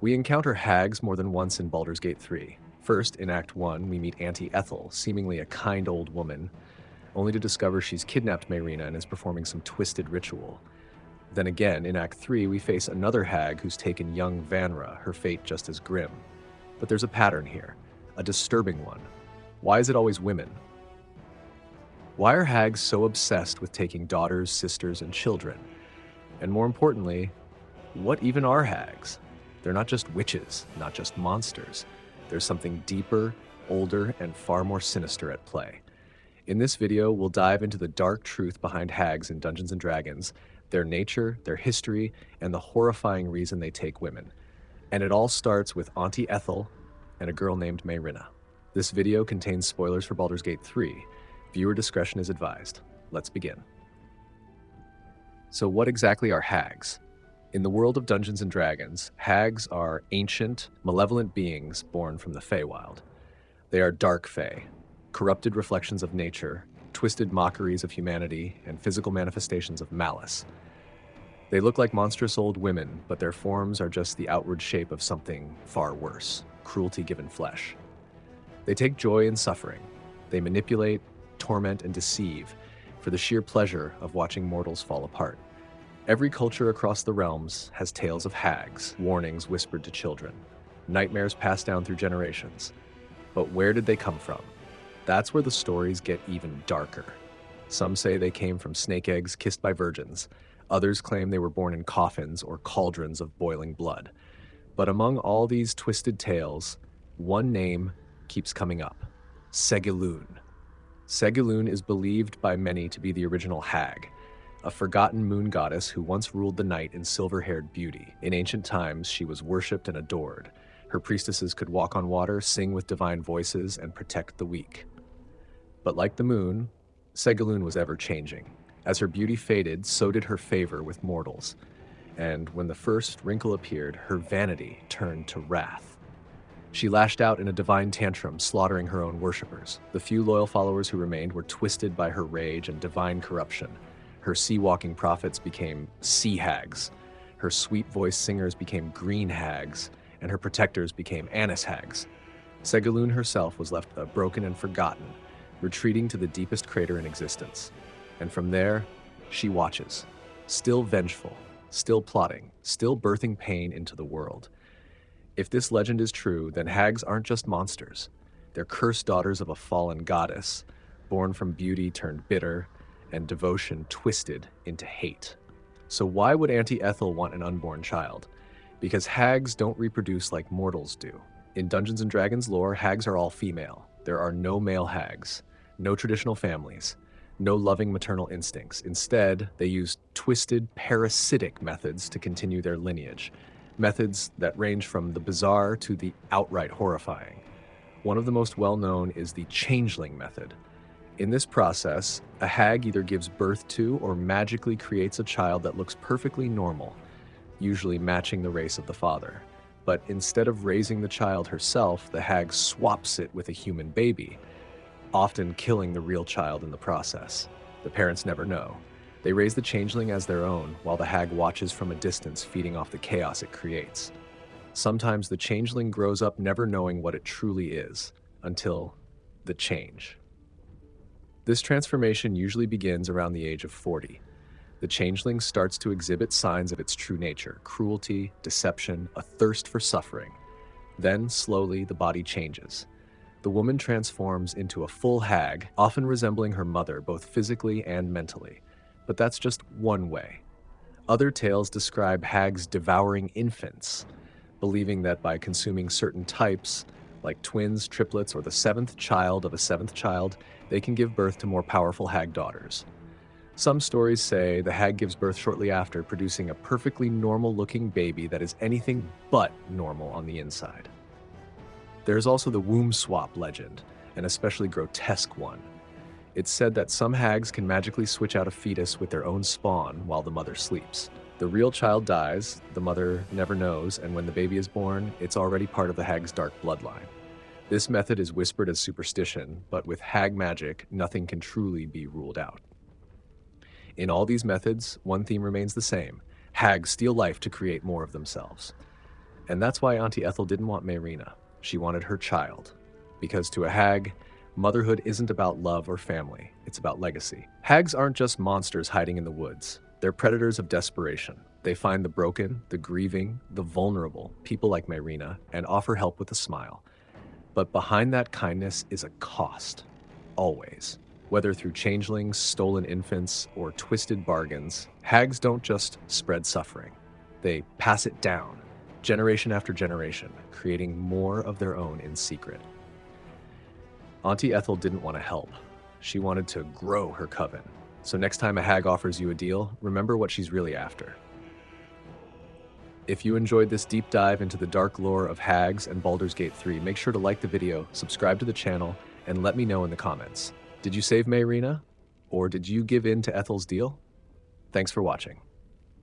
We encounter hags more than once in Baldur's Gate 3. First, in Act 1, we meet Auntie Ethel, seemingly a kind old woman, only to discover she's kidnapped Mayrina and is performing some twisted ritual. Then again, in Act 3, we face another hag who's taken young Vanra, her fate just as grim. But there's a pattern here, a disturbing one. Why is it always women? Why are hags so obsessed with taking daughters, sisters, and children? And more importantly, what even are hags? They're not just witches, not just monsters. There's something deeper, older, and far more sinister at play. In this video, we'll dive into the dark truth behind hags in Dungeons & Dragons, their nature, their history, and the horrifying reason they take women. And it all starts with Auntie Ethel and a girl named Mayrina. This video contains spoilers for Baldur's Gate 3. Viewer discretion is advised. Let's begin. So what exactly are hags? In the world of Dungeons & Dragons, hags are ancient, malevolent beings born from the Feywild. They are dark Fey, corrupted reflections of nature, twisted mockeries of humanity, and physical manifestations of malice. They look like monstrous old women, but their forms are just the outward shape of something far worse, cruelty given flesh. They take joy in suffering. They manipulate, torment, and deceive for the sheer pleasure of watching mortals fall apart. Every culture across the realms has tales of hags, warnings whispered to children, nightmares passed down through generations. But where did they come from? That's where the stories get even darker. Some say they came from snake eggs kissed by virgins. Others claim they were born in coffins or cauldrons of boiling blood. But among all these twisted tales, one name keeps coming up: Segilun. Segilun is believed by many to be the original hag, a forgotten moon goddess who once ruled the night in silver-haired beauty. In ancient times, she was worshipped and adored. Her priestesses could walk on water, sing with divine voices, and protect the weak. But like the moon, Segilun was ever-changing. As her beauty faded, so did her favor with mortals. And when the first wrinkle appeared, her vanity turned to wrath. She lashed out in a divine tantrum, slaughtering her own worshippers. The few loyal followers who remained were twisted by her rage and divine corruption. Her sea-walking prophets became sea hags. Her sweet-voiced singers became green hags, and her protectors became anise hags. Segilun herself was left broken and forgotten, retreating to the deepest crater in existence. And from there, she watches, still vengeful, still plotting, still birthing pain into the world. If this legend is true, then hags aren't just monsters. They're cursed daughters of a fallen goddess, born from beauty turned bitter, and devotion twisted into hate. So why would Auntie Ethel want an unborn child? Because hags don't reproduce like mortals do. In Dungeons & Dragons lore, hags are all female. There are no male hags, no traditional families, no loving maternal instincts. Instead, they use twisted, parasitic methods to continue their lineage, methods that range from the bizarre to the outright horrifying. One of the most well-known is the changeling method. In this process, a hag either gives birth to or magically creates a child that looks perfectly normal, usually matching the race of the father. But instead of raising the child herself, the hag swaps it with a human baby, often killing the real child in the process. The parents never know. They raise the changeling as their own, while the hag watches from a distance, feeding off the chaos it creates. Sometimes the changeling grows up never knowing what it truly is, until the change. This transformation usually begins around the age of 40. The changeling starts to exhibit signs of its true nature: cruelty, deception, a thirst for suffering. Then, slowly, the body changes. The woman transforms into a full hag, often resembling her mother both physically and mentally. But that's just one way. Other tales describe hags devouring infants, believing that by consuming certain types, like twins, triplets, or the seventh child of a seventh child, they can give birth to more powerful hag daughters. Some stories say the hag gives birth shortly after, producing a perfectly normal-looking baby that is anything but normal on the inside. There is also the womb swap legend, an especially grotesque one. It's said that some hags can magically switch out a fetus with their own spawn while the mother sleeps. The real child dies, the mother never knows, and when the baby is born, it's already part of the hag's dark bloodline. This method is whispered as superstition, but with hag magic, nothing can truly be ruled out. In all these methods, one theme remains the same: hags steal life to create more of themselves. And that's why Auntie Ethel didn't want Mayrina. She wanted her child. Because to a hag, motherhood isn't about love or family, it's about legacy. Hags aren't just monsters hiding in the woods. They're predators of desperation. They find the broken, the grieving, the vulnerable, people like Mayrina, and offer help with a smile. But behind that kindness is a cost. Always. Whether through changelings, stolen infants, or twisted bargains, hags don't just spread suffering. They pass it down, generation after generation, creating more of their own in secret. Auntie Ethel didn't want to help. She wanted to grow her coven. So next time a hag offers you a deal, remember what she's really after. If you enjoyed this deep dive into the dark lore of hags and Baldur's Gate 3, make sure to like the video, subscribe to the channel, and let me know in the comments. Did you save Mayrina? Or did you give in to Ethel's deal? Thanks for watching.